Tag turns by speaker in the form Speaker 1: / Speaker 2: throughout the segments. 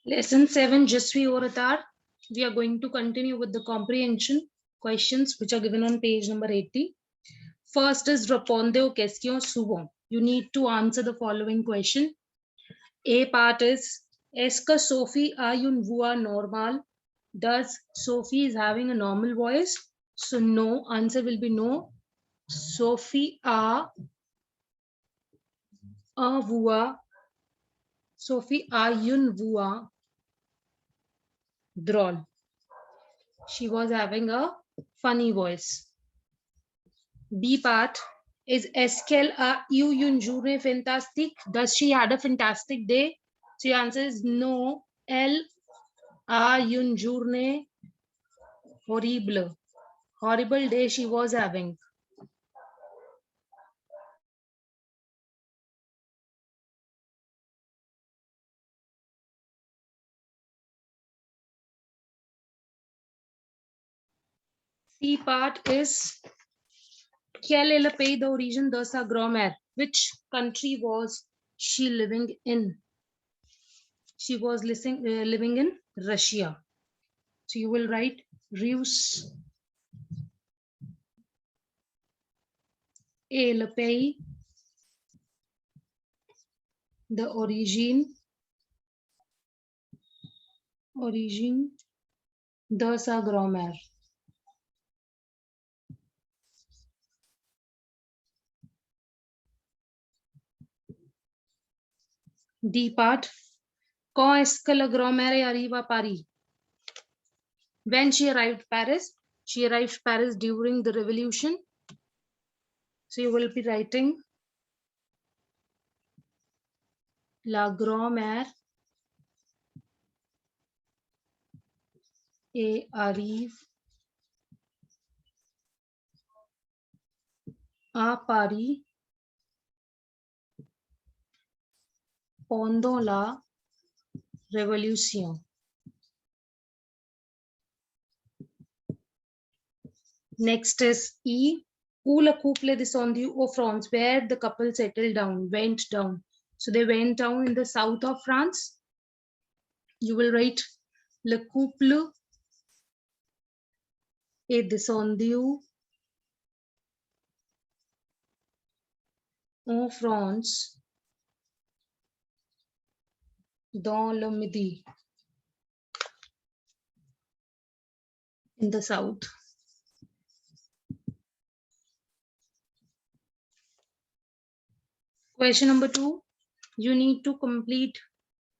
Speaker 1: Lesson 7, Je suis au retard. We are going to continue with the comprehension questions which are given on page number 80. First is répondez aux questions suivantes. You need to answer the following question. A part is, est-ce que Sophie a une voix normale? Does Sophie is having a normal voice? So no, answer will be no. Sophie a voix. Sophie a une voix drôle. She was having a funny voice. B part is, est-ce qu'elle a eu une journée fantastique? Does she had a fantastic day? So your answer is no. Elle a une journée horrible. Horrible day she was having. C part is, quel est le pays d'origine de sa grand-mère? Which country was she living in? She was living in Russia. So you will write Russe est le pays d'origine de sa grand-mère. D part, quand est-ce que la grand-mère arrive à Paris? When she arrived Paris? She arrived Paris during the revolution. So you will be writing la grand-mère arrive à Paris pendant la révolution. Next is E. Où le couple est descendu au France? Where the couple settled down, went down. So they went down in the south of France. You will write le couple est descendu en France dans le Midi, in the south. Question number 2. You need to complete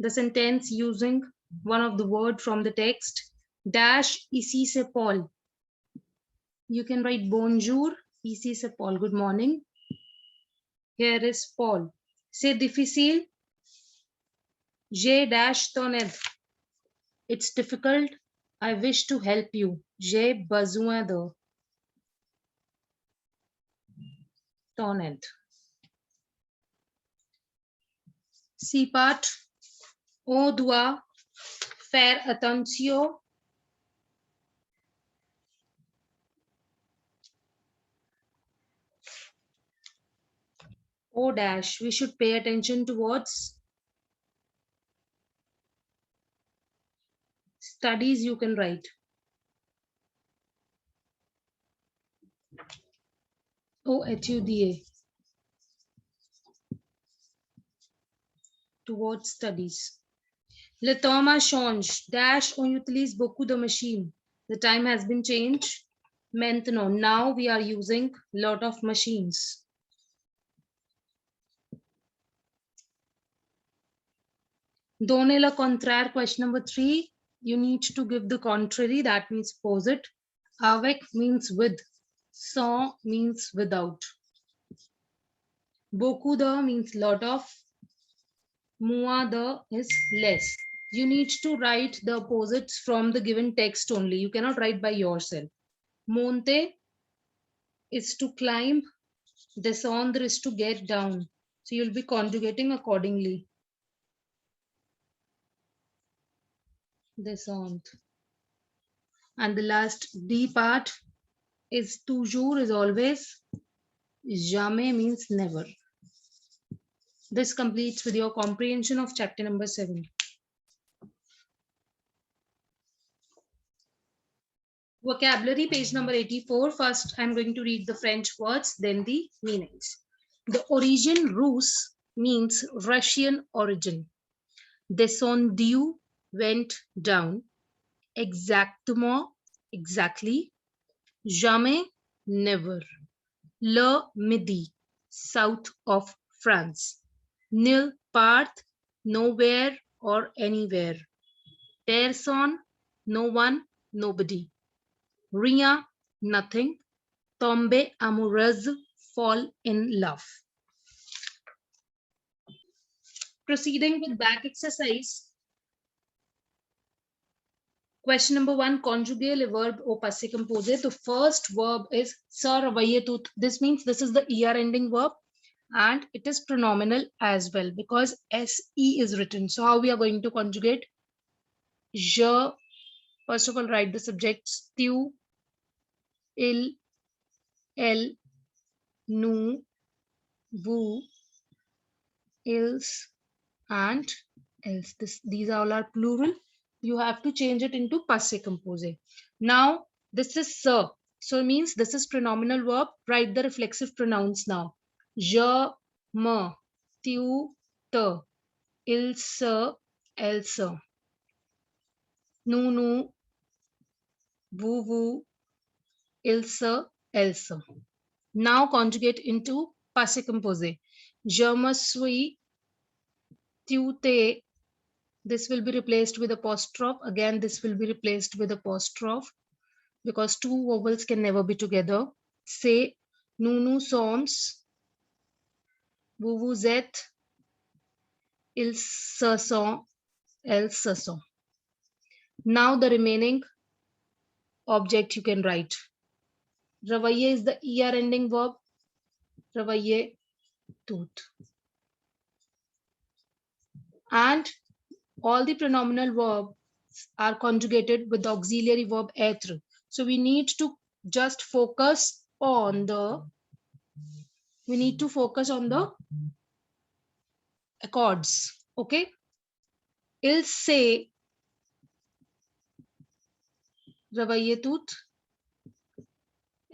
Speaker 1: the sentence using one of the word from the text. Dash ici c'est Paul. You can write bonjour, ici c'est Paul, good morning. Here is Paul. C'est difficile. J'ai dash ton aide. It's difficult. I wish to help you. J'ai besoin de ton aide. C part, on doit faire attention O dash, we should pay attention towards studies, you can write. O étudier, towards studies. Le temps a changé. Dash, on utilise beaucoup de machines. The time has been changed. Maintenant, now we are using lot of machines. Donner le contraire, question number 3. You need to give the contrary, that means opposite. Avec means with. Sans means without. Beaucoup de means lot of. Moins de is less. You need to write the opposites from the given text only. You cannot write by yourself. Monter is to climb. Descendre is to get down. So you'll be conjugating accordingly. Descendre. And the last D part is toujours is always. Jamais means never. This completes with your comprehension of chapter number 7. Vocabulary, page number 84. First, I'm going to read the French words, then the meanings. The origin Russe means Russian origin. Descendu, went down. Exactement, exactly. Jamais, never. Le Midi, south of France. Nil part, nowhere or anywhere. Personne, no one, nobody. Rien, nothing. Tombe amoureuse, fall in love. Proceeding with back exercise. Question number 1, conjugate le verb au passé composé. The first verb is se ravaiye tut. This means this is the er ending verb and it is pronominal as well because se is written. So how we are going to conjugate? Je, first of all, write the subjects. Tu, il, elle, nous, vous, ils, and else. These all are plural. You have to change it into passé composé. Now, this is se. So it means this is pronominal verb. Write the reflexive pronouns now. Je, me, tu, te, il se, elle se, nous, vous, il se, elle se. Now conjugate into passé composé. Je me suis, tu t'es. This will be replaced with apostrophe. Again, this will be replaced with apostrophe because two vowels can never be together. Say, nous sommes, vous êtes, ils se sont, elles se sont. Now the remaining object you can write. Ravaiye is the er ending verb. Ravaiye tooth. And all the pronominal verbs are conjugated with the auxiliary verb être. So we need to just focus on the accords. Okay. Il se ravaiye tooth.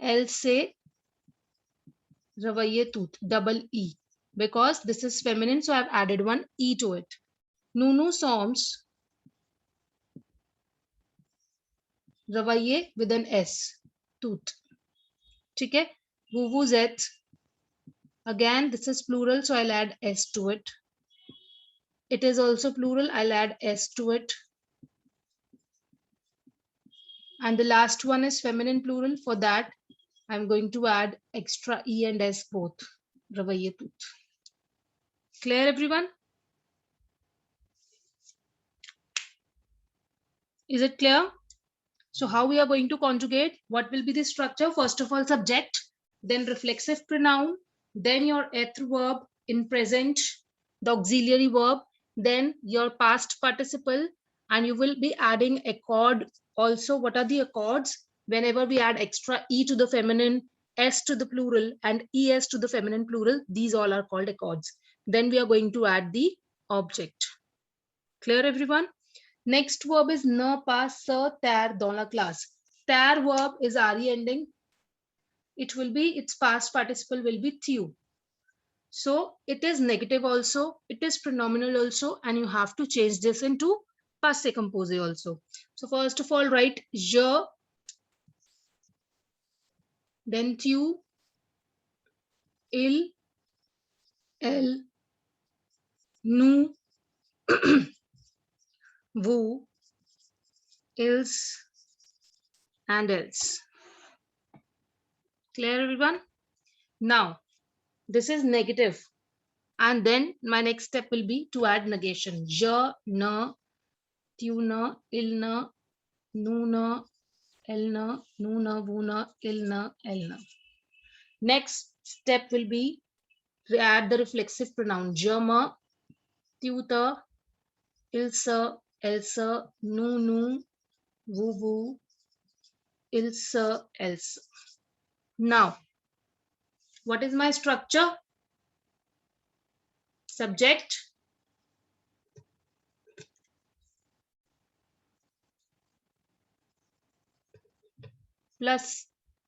Speaker 1: Elle se ravaiye tooth. Double E. Because this is feminine, so I've added one E to it. Nous sommes ravaiye with an S. Tooth. Okay. Vous êtes. Again, this is plural, so I'll add S to it. It is also plural, I'll add S to it. And the last one is feminine plural. For that, I'm going to add extra E and S both. Ravaiye tooth. Clear, everyone? Is it clear? So how we are going to conjugate? What will be the structure? First of all, subject, then reflexive pronoun, then your être verb in present, the auxiliary verb, then your past participle, and you will be adding accord. Also, what are the accords? Whenever we add extra E to the feminine, S to the plural, and ES to the feminine plural, these all are called accords. Then we are going to add the object. Clear, everyone? Next verb is ne pas se taire dans la classe. Taire verb is RE ending. It will be, its past participle will be tu. So it is negative also, it is pronominal also, and you have to change this into passé composé also. So first of all, write je, then tu, il, elle, nous, vous, ils, and else. Clear, everyone? Now, this is negative. And then my next step will be to add negation. Je, ne, tu ne, il ne, nous ne, elle ne, nous ne, vous ne, il ne, elle ne. Next step will be to add the reflexive pronoun. Je, me, tu, te, il se, elle se, nous, vous, il se, elle se. Now, what is my structure? Subject, plus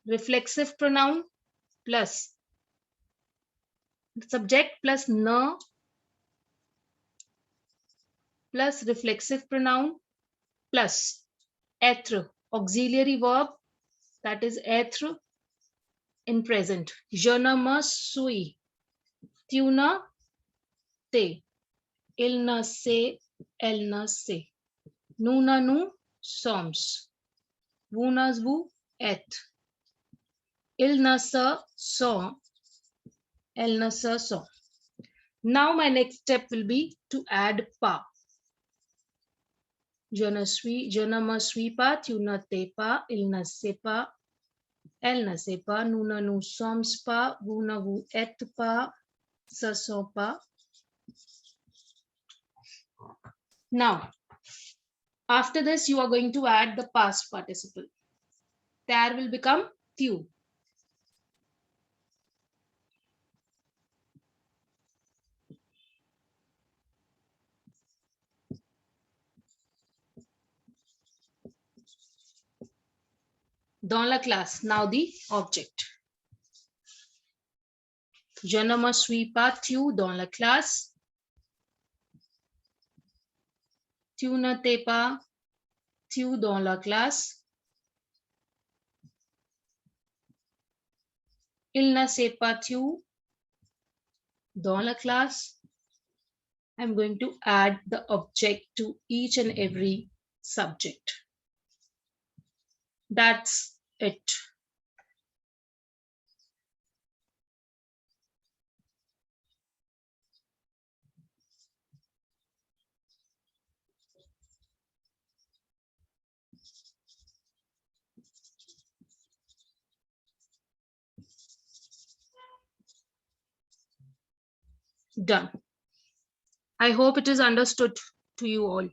Speaker 1: reflexive pronoun plus subject plus na plus reflexive pronoun plus être, auxiliary verb, that is être in present. Je ne me suis, tu ne t'es, il ne sait, elle ne sait, nous ne nous sommes, vous ne vous êtes, il ne se sont, elle ne se sont. Now my next step will be to add pas. Je ne me suis pas, tu ne t'es pas, il ne sait pas, elle ne sait pas, nous ne nous sommes pas, vous ne vous êtes pas, ce sont pas. Now, after this, you are going to add the past participle. There will become tu. Dans la classe, now the object. Je ne me suis pas, tu dans la classe. Tu ne t'es pas, tu dans la classe. Il ne sait pas, tu dans la classe. I'm going to add the object to each and every subject. That's it. Done. I hope it is understood to you all.